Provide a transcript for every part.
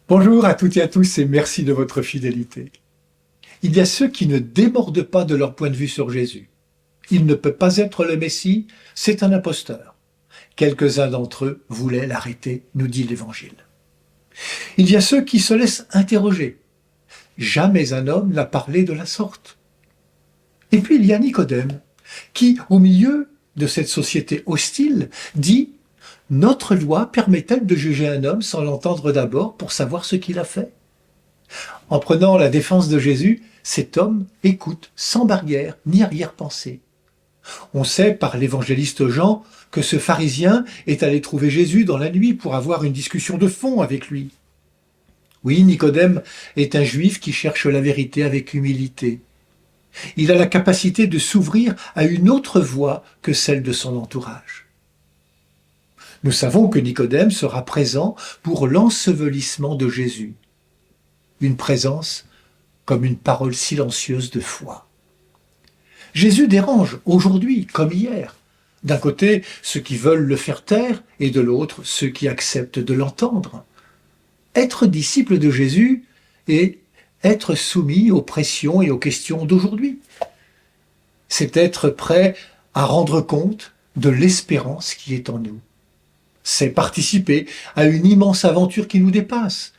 Bonjour à toutes et à tous et merci de votre fidélité. Il y a ceux qui ne débordent pas de leur point de vue sur Jésus. Il ne peut pas être le Messie, c'est un imposteur. Quelques-uns d'entre eux voulaient l'arrêter, nous dit l'Évangile. Il y a ceux qui se laissent interroger. Jamais un homme n'a parlé de la sorte. Et puis il y a Nicodème, qui, au milieu de cette société hostile, dit « Notre loi permet-elle de juger un homme sans l'entendre d'abord pour savoir ce qu'il a fait ?» En prenant la défense de Jésus, cet homme écoute sans barrière ni arrière-pensée. On sait par l'évangéliste Jean que ce pharisien est allé trouver Jésus dans la nuit pour avoir une discussion de fond avec lui. Oui, Nicodème est un juif qui cherche la vérité avec humilité. Il a la capacité de s'ouvrir à une autre voie que celle de son entourage. Nous savons que Nicodème sera présent pour l'ensevelissement de Jésus. Une présence comme une parole silencieuse de foi. Jésus dérange aujourd'hui comme hier. D'un côté, ceux qui veulent le faire taire et de l'autre, ceux qui acceptent de l'entendre. Être disciple de Jésus et être soumis aux pressions et aux questions d'aujourd'hui. C'est être prêt à rendre compte de l'espérance qui est en nous. C'est participer à une immense aventure qui nous dépasse.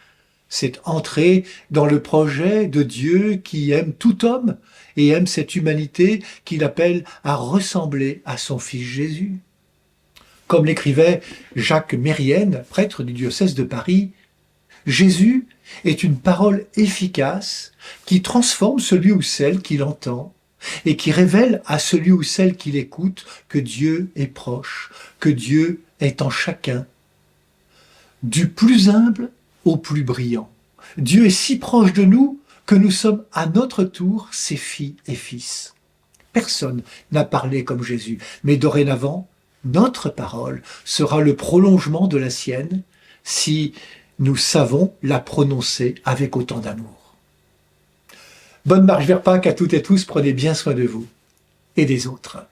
C'est entrer dans le projet de Dieu qui aime tout homme et aime cette humanité qu'il appelle à ressembler à son Fils Jésus. Comme l'écrivait Jacques Mérienne, prêtre du diocèse de Paris, Jésus est une parole efficace qui transforme celui ou celle qui l'entend et qui révèle à celui ou celle qui l'écoute que Dieu est proche, que Dieu est en chacun, du plus humble au plus brillant. Dieu est si proche de nous que nous sommes à notre tour ses filles et fils. Personne n'a parlé comme Jésus, mais dorénavant, notre parole sera le prolongement de la sienne si nous savons la prononcer avec autant d'amour. Bonne marche vers Pâques à toutes et tous, prenez bien soin de vous et des autres.